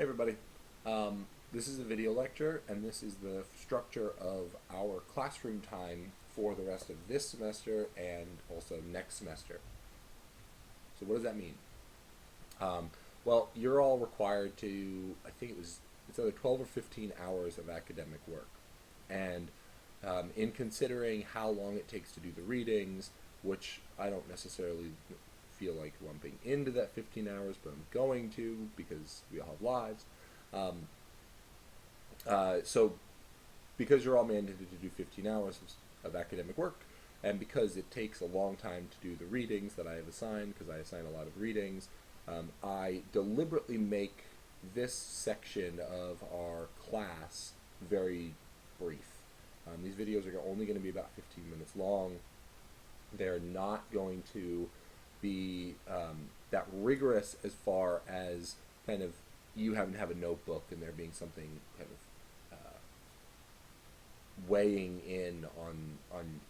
Hey everybody. This is a video lecture, and this is the structure of our classroom time for the rest of this semester and also next semester. So what does that mean? Um, well, you're all required to, I think it's either 12 or 15 hours of academic work. And in considering how long it takes to do the readings, which I don't necessarily feel like lumping into that 15 hours, but I'm going to because we all have lives. Um, so because you're all mandated to do 15 hours of academic work, and because it takes a long time to do the readings that I have assigned, because I assign a lot of readings, I deliberately make this section of our class very brief. These videos are only going to be about 15 minutes long. They're not going to be that rigorous as far as kind of you having to have a notebook and there being something kind of weighing in on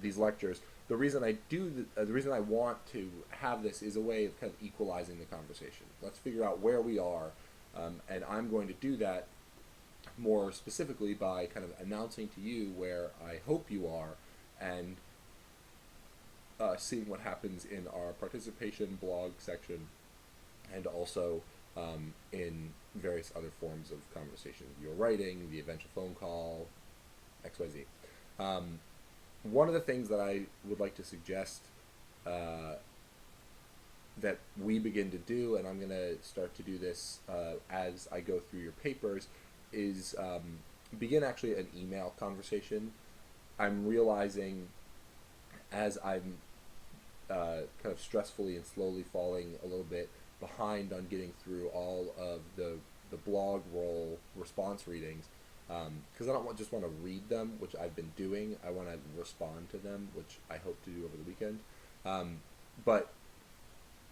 these lectures. The reason I do the reason I want to have this is a way of kind of equalizing the conversation. Let's figure out where we are, and I'm going to do that more specifically by kind of announcing to you where I hope you are, and seeing what happens in our participation blog section, and also in various other forms of conversation. Your writing, the eventual phone call, XYZ. One of the things that I would like to suggest that we begin to do, and I'm going to start to do this as I go through your papers, is begin actually an email conversation. I'm realizing as I'm kind of stressfully and slowly falling a little bit behind on getting through all of the blog roll response readings, because I don't just want to read them, which I've been doing. I want to respond to them, which I hope to do over the weekend. But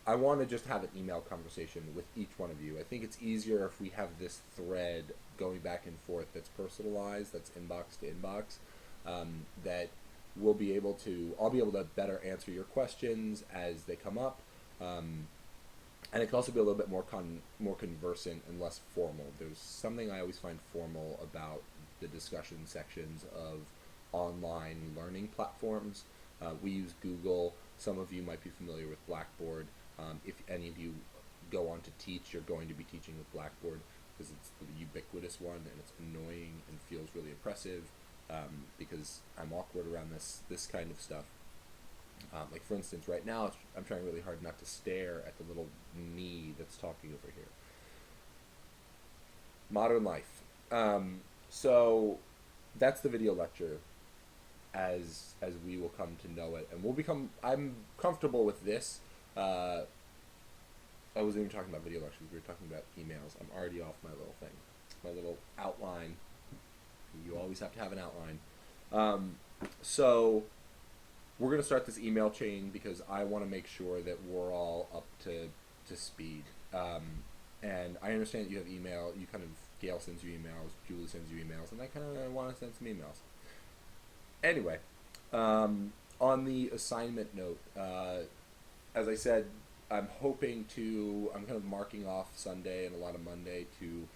I want to just have an email conversation with each one of you. I think it's easier if we have this thread going back and forth that's personalized, that's inbox to inbox, that I'll be able to better answer your questions as they come up. And it can also be a little bit more conversant and less formal. There's something I always find formal about the discussion sections of online learning platforms. We use Google. Some of you might be familiar with Blackboard. If any of you go on to teach, you're going to be teaching with Blackboard because it's the ubiquitous one, and it's annoying and feels really oppressive because I'm awkward around this kind of stuff. Like for instance, right now I'm trying really hard not to stare at the little me that's talking over here. Modern life. So that's the video lecture as we will come to know it, and I'm comfortable with this. I wasn't even talking about video lectures. We were talking about emails. I'm already off my little thing, my little outline. You always have to have an outline. So we're going to start this email chain because I want to make sure that we're all up to speed. And I understand that you have email. You kind of, Gail sends you emails, Julie sends you emails, and I kind of want to send some emails. Anyway, on the assignment note, as I said, I'm kind of marking off Sunday and a lot of Monday to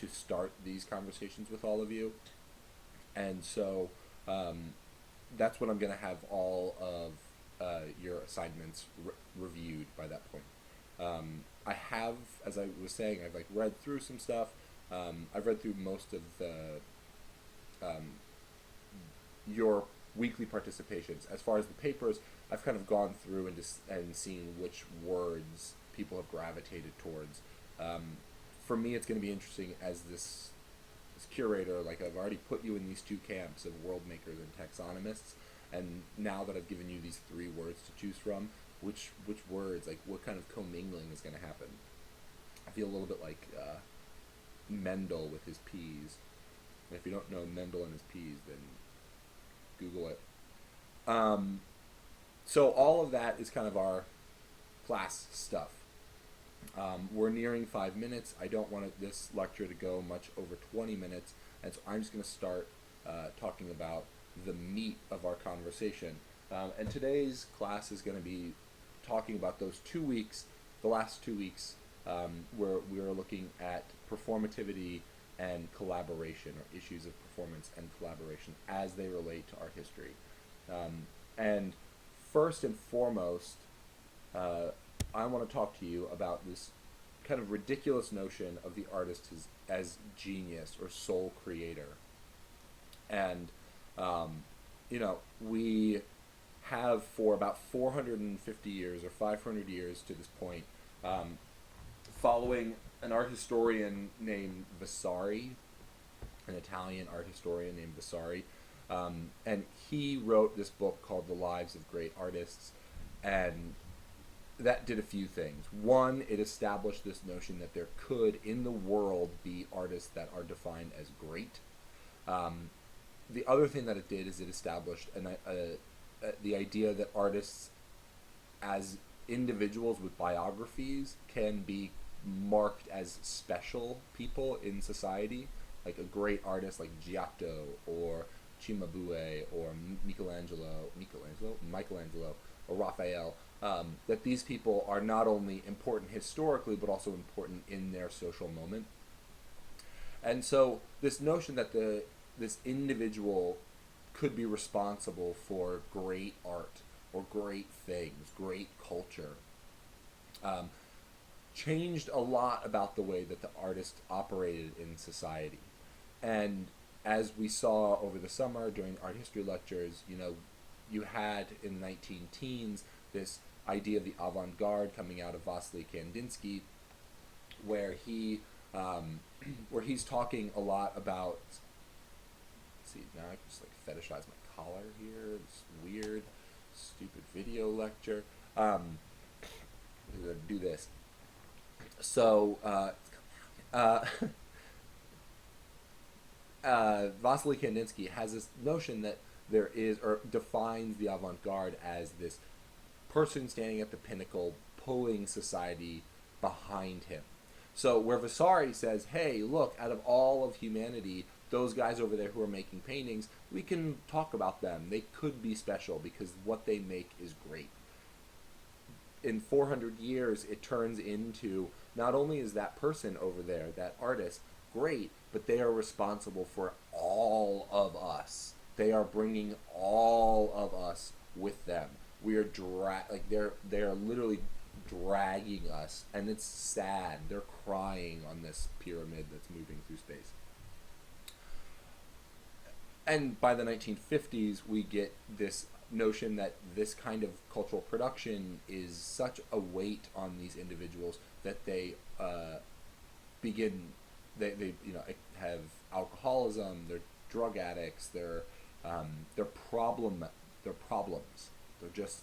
start these conversations with all of you. And so that's when I'm going to have all of your assignments reviewed by that point. I have, as I was saying, I've read through some stuff. I've read through most of your weekly participations. As far as the papers, I've kind of gone through and seen which words people have gravitated towards. For me, it's going to be interesting as this curator. Like, I've already put you in these two camps of world makers and taxonomists, and now that I've given you these three words to choose from, which words, like what kind of commingling is going to happen? I feel a little bit like Mendel with his peas. And if you don't know Mendel and his peas, then Google it. So all of that is kind of our class stuff. We're nearing 5 minutes. I don't want this lecture to go much over 20 minutes, and so I'm just going to start talking about the meat of our conversation. And today's class is going to be talking about those 2 weeks, the last 2 weeks where we are looking at performativity and collaboration, or issues of performance and collaboration as they relate to art history. And first and foremost, uh, I want to talk to you about this kind of ridiculous notion of the artist as genius or sole creator. And, um, we have for about 450 years or 500 years to this point, um, following an art historian named Vasari, an Italian art historian named Vasari. And he wrote this book called The Lives of Great Artists. And that did a few things. One, it established this notion that there could, in the world, be artists that are defined as great. Um, the other thing that it did is it established the idea that artists, as individuals with biographies, can be marked as special people in society, like a great artist like Giotto or Cimabue or Michelangelo, or Raphael. That these people are not only important historically but also important in their social moment. And so this notion that this individual could be responsible for great art or great things, great culture, um, changed a lot about the way that the artist operated in society. And as we saw over the summer during art history lectures, you had in the 19 teens this idea of the avant-garde coming out of Vasily Kandinsky, where where he's talking a lot about. Let's see, now I can just like fetishize my collar here. It's weird, stupid video lecture. I'm gonna do this. So, uh, Vasily Kandinsky has this notion that there is, or defines the avant-garde as this person standing at the pinnacle, pulling society behind him. So where Vasari says, hey, look, out of all of humanity, those guys over there who are making paintings, we can talk about them. They could be special because what they make is great. In 400 years, it turns into, not only is that person over there, that artist, great, but they are responsible for all of us. They are bringing all of us with them. We are they're literally dragging us, and it's sad. They're crying on this pyramid that's moving through space. And by the 1950s, we get this notion that this kind of cultural production is such a weight on these individuals that they begin they have alcoholism, they're drug addicts, they're problems.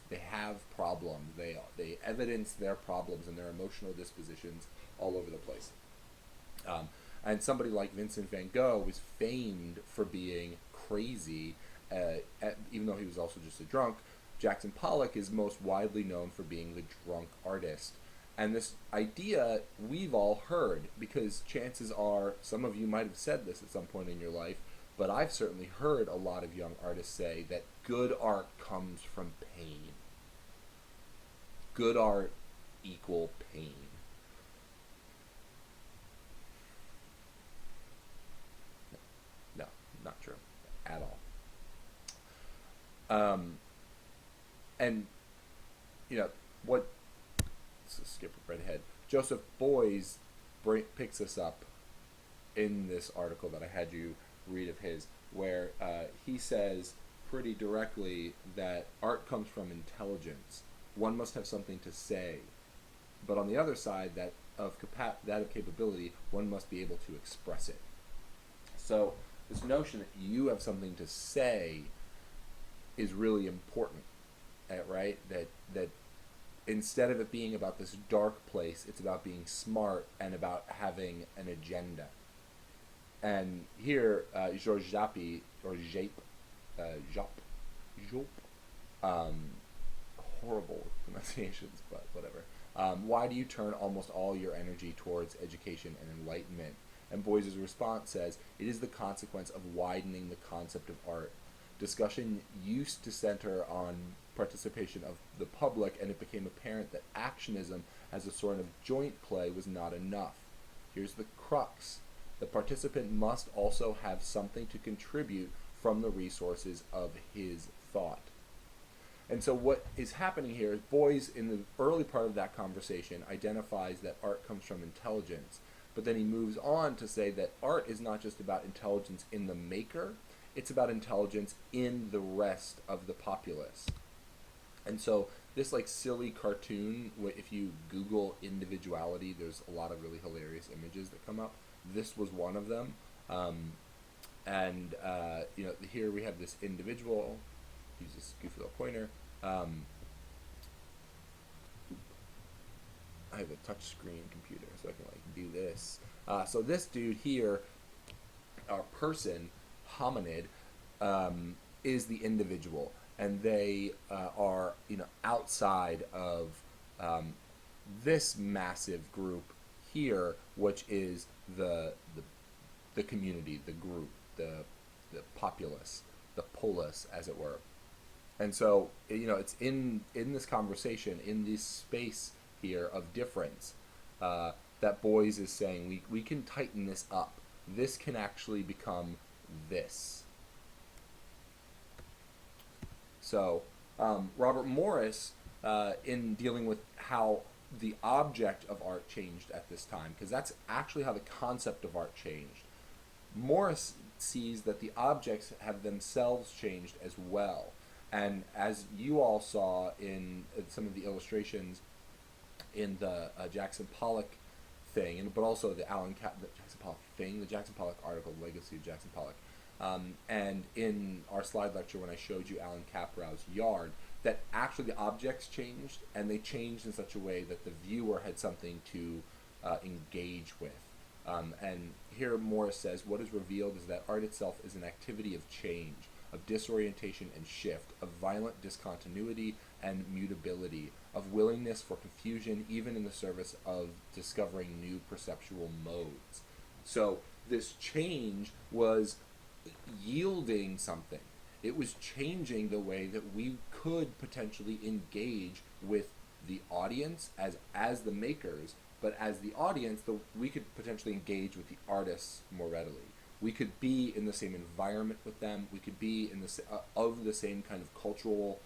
They have problems. They evidence their problems and their emotional dispositions all over the place. And somebody like Vincent van Gogh was famed for being crazy, even though he was also just a drunk. Jackson Pollock is most widely known for being the drunk artist. And this idea we've all heard, because chances are some of you might have said this at some point in your life, but I've certainly heard a lot of young artists say that good art comes from pain. Good art equal pain. No, not true at all. And what? Let's skip a red head. Joseph Beuys picks us up in this article that I had you read of his, where he says pretty directly that art comes from intelligence. One must have something to say, but on the other side, that of capability, one must be able to express it. So this notion that you have something to say is really important, right? That instead of it being about this dark place, it's about being smart and about having an agenda. And here, Georges Japy, or Jape, horrible pronunciations, but whatever. Why do you turn almost all your energy towards education and enlightenment? And Beuys' response says, it is the consequence of widening the concept of art. Discussion used to center on participation of the public, and it became apparent that actionism as a sort of joint play was not enough. Here's the crux. The participant must also have something to contribute from the resources of his thought. And so what is happening here is Boyes, in the early part of that conversation, identifies that art comes from intelligence. But then he moves on to say that art is not just about intelligence in the maker, it's about intelligence in the rest of the populace. And so this like silly cartoon, if you Google individuality, there's a lot of really hilarious images that come up. This was one of them. Here we have this individual. Use this goofy little pointer. I have a touch screen computer, so I can like do this. So this dude here, our person, hominid, is the individual, and they are outside of this massive group here, which is the community, the group, the populace, the polis, as it were. And so, it's in this conversation, in this space here of difference, that Boyes is saying we can tighten this up. This can actually become this. So, Robert Morris, in dealing with how the object of art changed at this time, because that's actually how the concept of art changed, Morris sees that the objects have themselves changed as well. And as you all saw in some of the illustrations in the Jackson Pollock thing, but also the Jackson Pollock thing, the Jackson Pollock article, Legacy of Jackson Pollock, and in our slide lecture when I showed you Alan Caprow's yard, that actually the objects changed, and they changed in such a way that the viewer had something to engage with. And here Morris says, what is revealed is that art itself is an activity of change, of disorientation and shift, of violent discontinuity and mutability, of willingness for confusion even in the service of discovering new perceptual modes. So this change was yielding something. It was changing the way that we could potentially engage with the audience as the makers, but as the audience, we could potentially engage with the artists more readily. We could be in the same environment with them. We could be in of the same kind of cultural.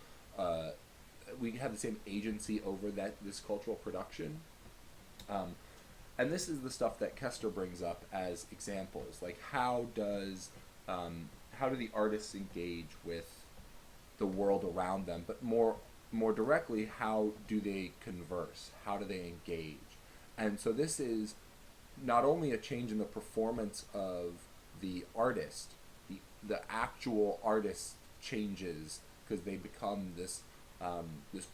We have the same agency over this cultural production. And this is the stuff that Kester brings up as examples. Like how do the artists engage with the world around them? But more directly, how do they converse? How do they engage? And so this is not only a change in the performance of the artist, the actual artist changes because they become this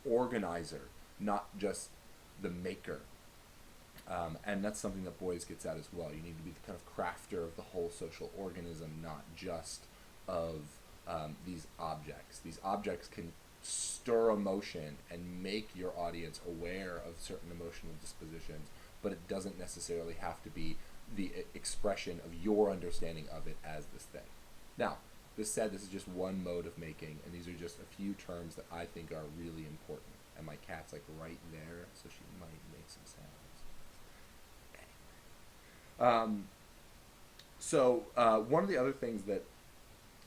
organizer, not just the maker. And that's something that Boyes gets at as well. You need to be the kind of crafter of the whole social organism, not just of these objects. These objects can stir emotion and make your audience aware of certain emotional dispositions, but it doesn't necessarily have to be the expression of your understanding of it as this thing. Now, this said, this is just one mode of making, and these are just a few terms that I think are really important. And my cat's like right there, so she might make some sounds. One of the other things that,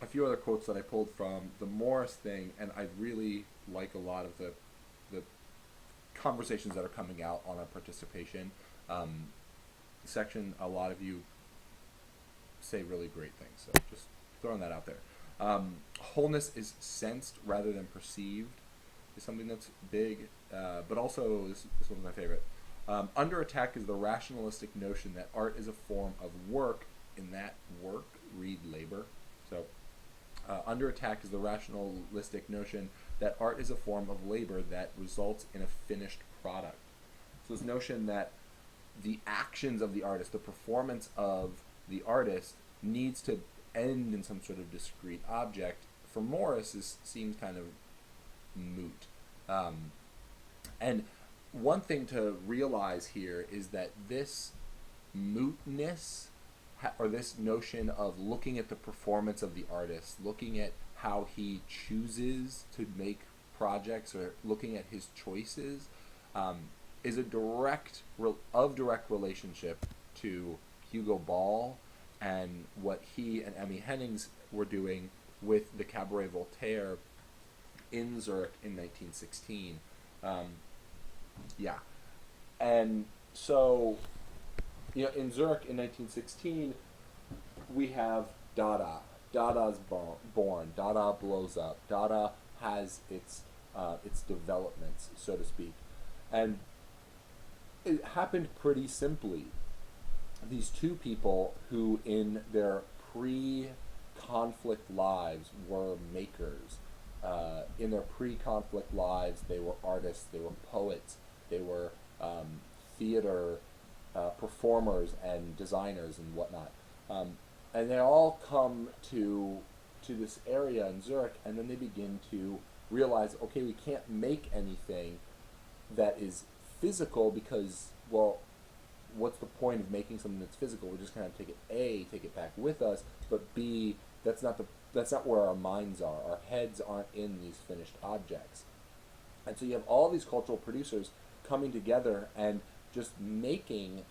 a few other quotes that I pulled from the Morris thing, and I really like a lot of the conversations that are coming out on our participation section. A lot of you say really great things, so just throwing that out there. Wholeness is sensed rather than perceived is something that's big, but also this one's my favorite. Under attack is the rationalistic notion that art is a form of work, in that work, read labor. So under attack is the rationalistic notion that art is a form of labor that results in a finished product. So this notion that the actions of the artist, the performance of the artist, needs to end in some sort of discrete object, for Morris seems kind of moot. And one thing to realize here is that this mootness, or this notion of looking at the performance of the artist, looking at how he chooses to make projects, or looking at his choices, is a direct relationship to Hugo Ball and what he and Emmy Hennings were doing with the Cabaret Voltaire in Zurich in 1916. Um, yeah, and so in Zurich in 1916, we have Dada. Dada's born. Dada blows up. Dada has its developments, so to speak, and it happened pretty simply. These two people who, in their pre-conflict lives, were makers. In their pre-conflict lives, they were artists. They were poets. They were theater performers and designers and whatnot. And they all come to this area in Zurich, and then they begin to realize, okay, we can't make anything that is physical because, well, what's the point of making something that's physical? We're just going to take it back with us, but B, that's not where our minds are. Our heads aren't in these finished objects. And so you have all these cultural producers coming together and just making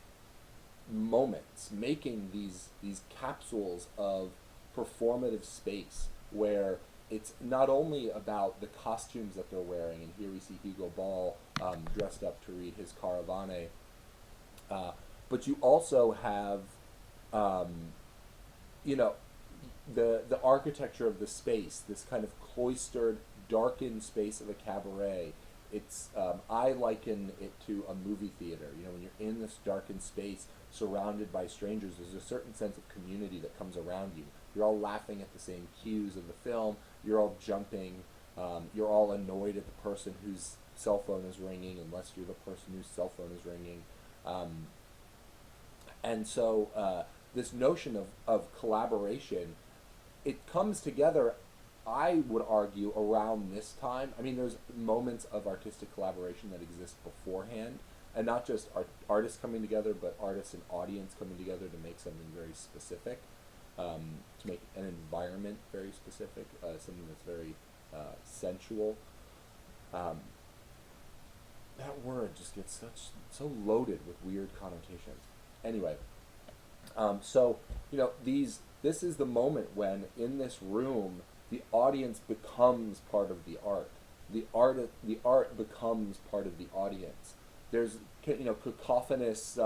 moments, making these capsules of performative space where it's not only about the costumes that they're wearing, and here we see Hugo Ball dressed up to read his Caravane, but you also have, you know, the architecture of the space, this kind of cloistered, darkened space of a cabaret. It's I liken it to a movie theater. When you're in this darkened space, surrounded by strangers, there's a certain sense of community that comes around you. You're all laughing at the same cues of the film. You're all jumping. You're all annoyed at the person whose cell phone is ringing, unless you're the person whose cell phone is ringing. And so this notion of collaboration, it comes together, I would argue, around this time. I mean, there's moments of artistic collaboration that exist beforehand, and not just artists coming together, but artists and audience coming together to make something very specific, to make an environment very specific, something that's very sensual. That word just gets so loaded with weird connotations. Anyway, so this is the moment when, in this room, the audience becomes part of the art. The art becomes part of the audience. There's cacophonous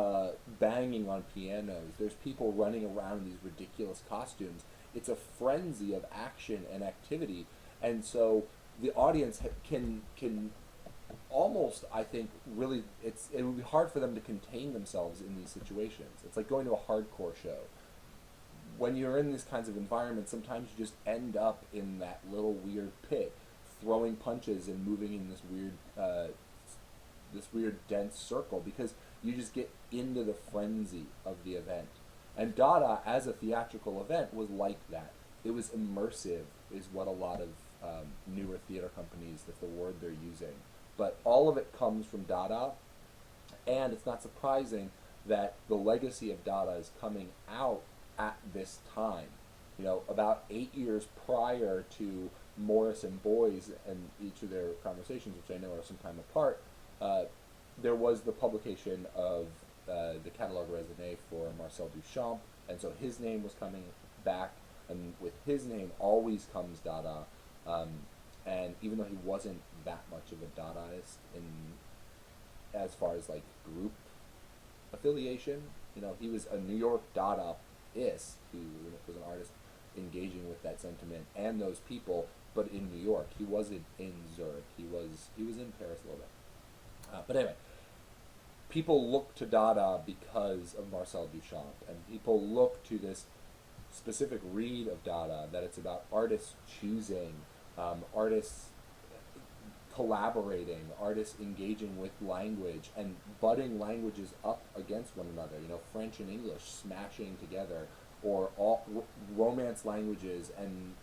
banging on pianos. There's people running around in these ridiculous costumes. It's a frenzy of action and activity, and so the audience can almost, I think, really, it would be hard for them to contain themselves in these situations. It's like going to a hardcore show. When you're in these kinds of environments, sometimes you just end up in that little weird pit, throwing punches and moving in this weird dense circle, because you just get into the frenzy of the event. And Dada, as a theatrical event, was like that. It was immersive, is what a lot of newer theater companies, that's the word they're using. But all of it comes from Dada, and it's not surprising that the legacy of Dada is coming out at this time. About 8 years prior to Morris and Boyes and each of their conversations, which I know are some time apart, there was the publication of the Catalogue Raisonné for Marcel Duchamp, and so his name was coming back, and with his name always comes Dada. And even though he wasn't that much of a Dadaist as far as like group affiliation, he was a New York Dadaist who was an artist engaging with that sentiment and those people, but in New York. He wasn't in Zurich. He was in Paris a little bit. But anyway, people look to Dada because of Marcel Duchamp, and people look to this specific read of Dada, that it's about artists choosing, artists collaborating, artists engaging with language and butting languages up against one another. French and English smashing together, or all Romance languages and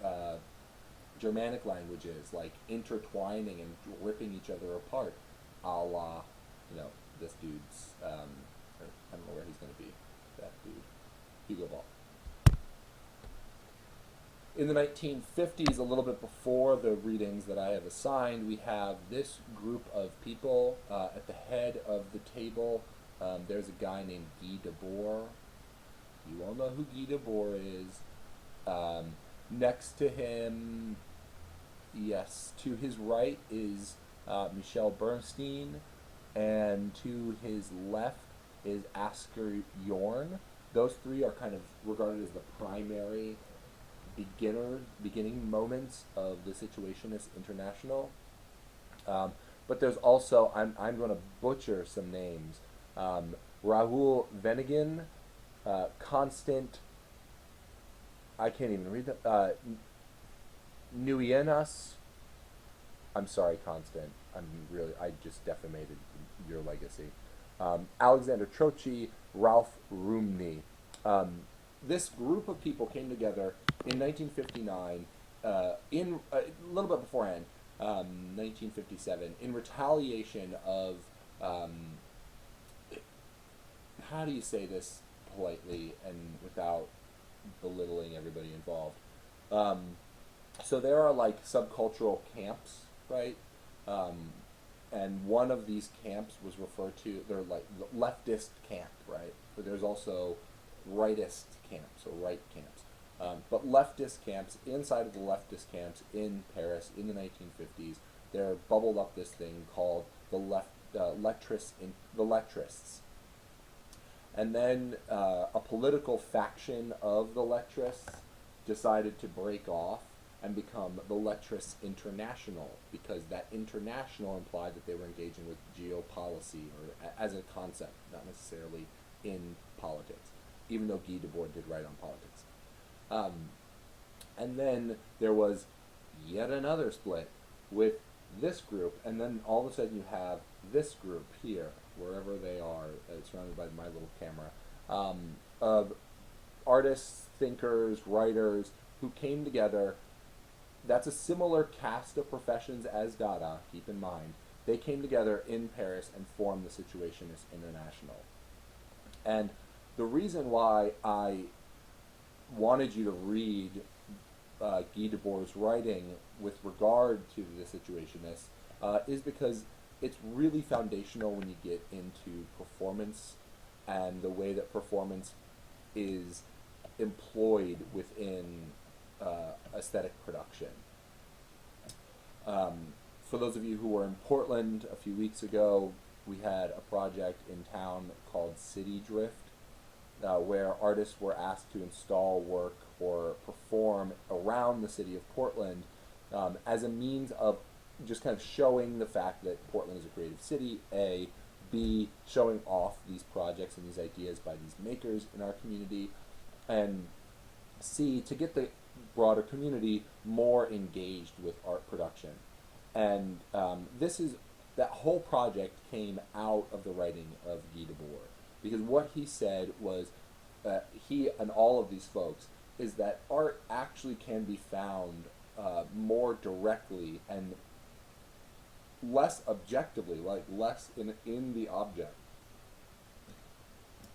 Germanic languages like intertwining and ripping each other apart, a la, this dude's, I don't know where he's going to be, that dude, Hugo Ball. in the 1950s, a little bit before the readings that I have assigned, we have this group of people at the head of the table. There's a guy named Guy Debord. You all know who Guy Debord is. Next to him, yes, to his right is Michel Bernstein, and to his left is Asger Jorn. Those three are kind of regarded as the primary beginning moments of the Situationist International. But there's also, I'm going to butcher some names. Raoul Venneguin, Constant, I can't even read that. Nuyenas, I'm sorry, Constant. I just defamated your legacy. Alexander Trochi, Ralph Rumney. This group of people came together in 1959, in a little bit beforehand, 1957, in retaliation of, how do you say this politely and without belittling everybody involved? So there are like subcultural camps, right? And one of these camps was referred to, they're like the leftist camp, right? But there's also rightist camps or right camps. But leftist camps, inside of the leftist camps in Paris in the 1950s, there bubbled up this thing called the Lettrists. And then a political faction of the Lettrists decided to break off and become the Lettrists International, because that international implied that they were engaging with geopolicy or as a concept, not necessarily in politics, even though Guy Debord did write on politics. And then there was yet another split with this group, and then all of a sudden you have this group here, wherever they are, surrounded by my little camera, of artists, thinkers, writers who came together. That's a similar cast of professions as Dada, keep in mind. They came together in Paris and formed the Situationist International. And the reason why I wanted you to read Guy Debord's writing with regard to the Situationists is because it's really foundational when you get into performance and the way that performance is employed within aesthetic production. For those of you who were in Portland a few weeks ago, we had a project in town called City Drift, where artists were asked to install work or perform around the city of Portland as a means of just kind of showing the fact that Portland is a creative city, A, B, showing off these projects and these ideas by these makers in our community, and C, to get the broader community more engaged with art production. And that whole project came out of the writing of Guy Debord, because what he said was, he and all of these folks, is that art actually can be found more directly and less objectively, like less in the object,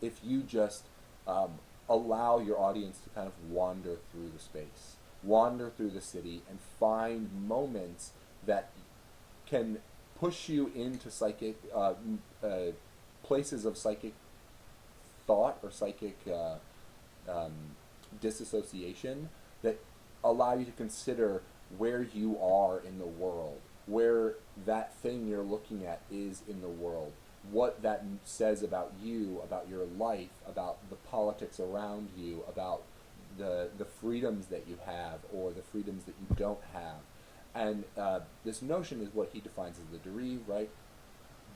if you just allow your audience to kind of wander through the space, wander through the city, and find moments that can push you into psychic places of psychic thought or psychic disassociation that allow you to consider where you are in the world, where that thing you're looking at is in the world, what that says about you, about your life, about the politics around you, about the freedoms that you have or the freedoms that you don't have. And this notion is what he defines as the derive, right?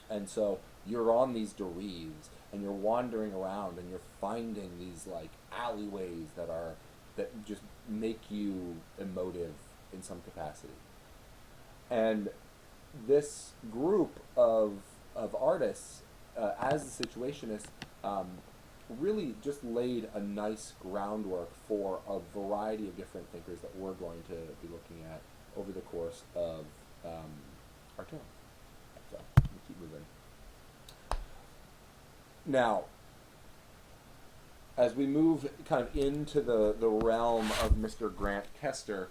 And so you're on these derives and you're wandering around and you're finding these like alleyways that just make you emotive in some capacity. And this group of artists, as the Situationists, really just laid a nice groundwork for a variety of different thinkers that we're going to be looking at over the course of our term. So, let me keep moving. Now, as we move kind of into the realm of Mr. Grant Kester,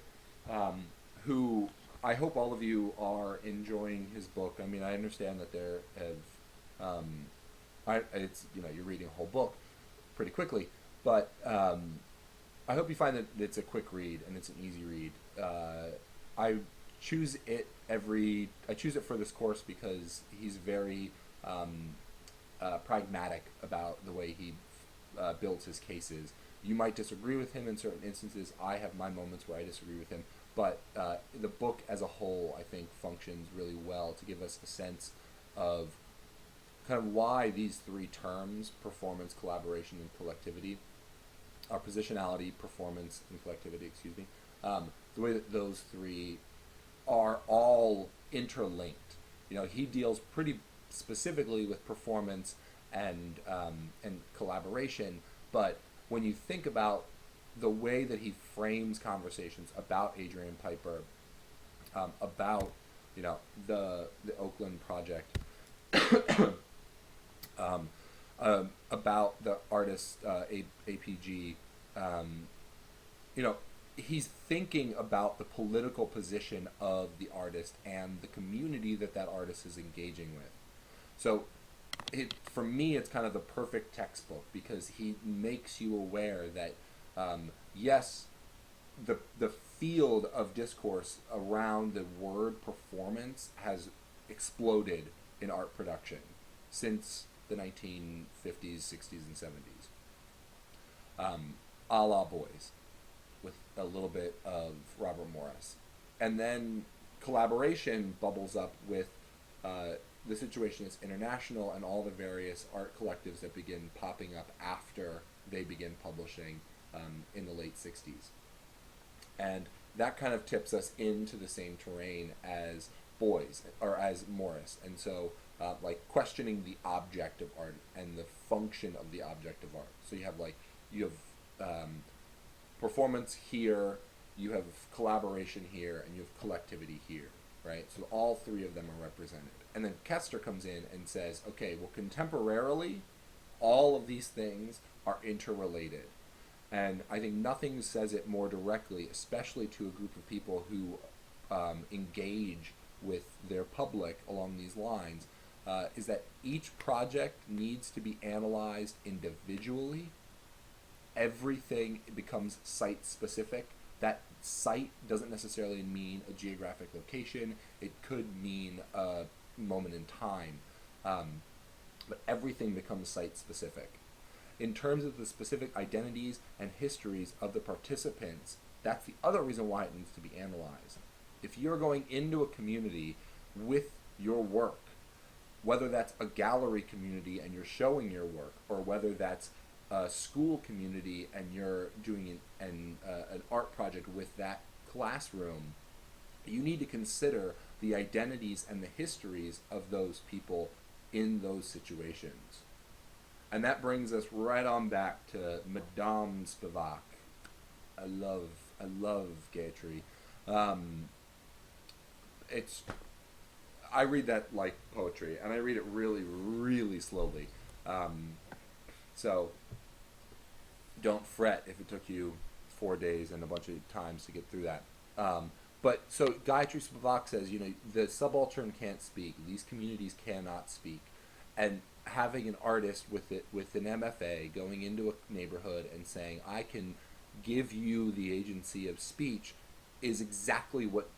who I hope all of you are enjoying his book. I mean, I understand that there have, it's, you know, you're reading a whole book pretty quickly, but I hope you find that it's a quick read and it's an easy read. I choose it I choose it for this course because he's very pragmatic about the way he builds his cases. You might disagree with him in certain instances. I have my moments where I disagree with him, but the book as a whole, I think, functions really well to give us a sense of kind of why these three terms, performance, collaboration, and collectivity, positionality, performance, and collectivity, excuse me, the way that those three are all interlinked. You know, he deals pretty specifically with performance and collaboration, but when you think about the way that he frames conversations about Adrian Piper, about, you know, the Oakland Project, about the artist APG, you know, he's thinking about the political position of the artist and the community that that artist is engaging with. So for me, it's kind of the perfect textbook because he makes you aware that, yes, the field of discourse around the word performance has exploded in art production since the 1950s, 60s, and 70s. A la Boys, with a little bit of Robert Morris. And then collaboration bubbles up with the situation is international and all the various art collectives that begin popping up after they begin publishing in the late 60s. And that kind of tips us into the same terrain as Boys, or as Morris. And so, like, questioning the object of art and the function of the object of art. So you have performance here, you have collaboration here, and you have collectivity here, right? So all three of them are represented. And then Kester comes in and says, okay, well, contemporarily, all of these things are interrelated. And I think nothing says it more directly, especially to a group of people who engage with their public along these lines, is that each project needs to be analyzed individually. Everything becomes site-specific. That site doesn't necessarily mean a geographic location. It could mean a moment in time. But everything becomes site-specific. In terms of the specific identities and histories of the participants, that's the other reason why it needs to be analyzed. If you're going into a community with your work, whether that's a gallery community and you're showing your work, or whether that's a school community and you're doing an art project with that classroom, you need to consider the identities and the histories of those people in those situations. And that brings us right on back to Madame Spivak. I love Gayatri. I read that like poetry, and I read it really, really slowly. So don't fret if it took you 4 days and a bunch of times to get through that. But so Gayatri Spivak says, you know, the subaltern can't speak. These communities cannot speak. And having an artist with an MFA going into a neighborhood and saying, I can give you the agency of speech, is exactly what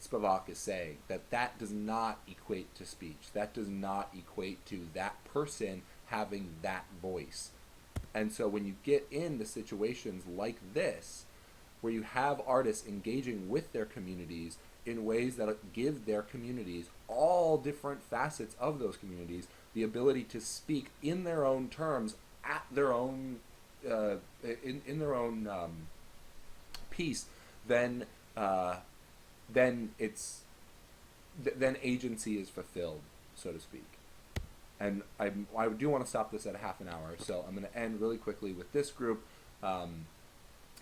Spivak is saying. That does not equate to speech. That does not equate to that person having that voice. And so when you get into situations like this, where you have artists engaging with their communities in ways that give their communities, all different facets of those communities, the ability to speak in their own terms, at their own, in their own piece, then agency is fulfilled, so to speak. And I do want to stop this at a half an hour, so I'm going to end really quickly with this group.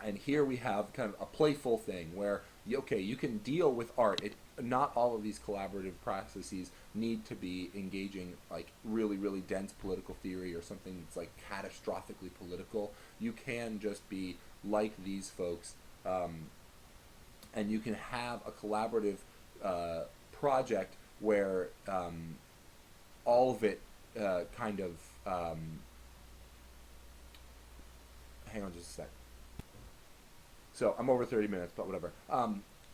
And here we have kind of a playful thing where, okay, you can deal with art. not all of these collaborative processes need to be engaging like really really dense political theory or something that's like catastrophically political. You can just be like these folks, and you can have a collaborative project where all of it kind of hang on just a sec. So I'm over 30 minutes, but whatever.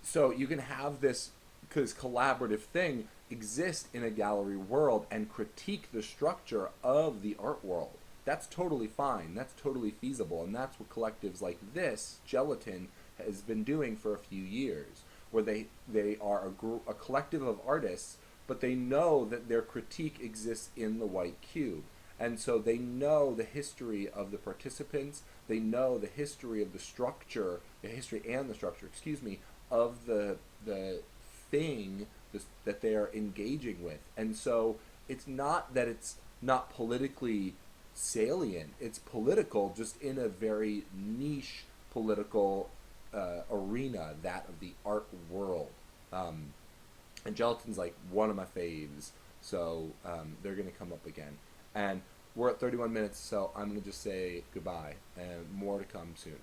So you can have this because collaborative thing exist in a gallery world and critique the structure of the art world. That's totally fine. That's totally feasible, and that's what collectives like this Gelatin has been doing for a few years, where they are a collective of artists, but they know that their critique exists in the white cube. And so they know the history of the participants, they know the history of the structure, the history and the structure, excuse me, of the thing that they are engaging with. And so it's not that it's not politically salient, it's political just in a very niche political arena, that of the art world. And Gelatin's like one of my faves, so they're going to come up again. And we're at 31 minutes, so I'm going to just say goodbye, and more to come soon.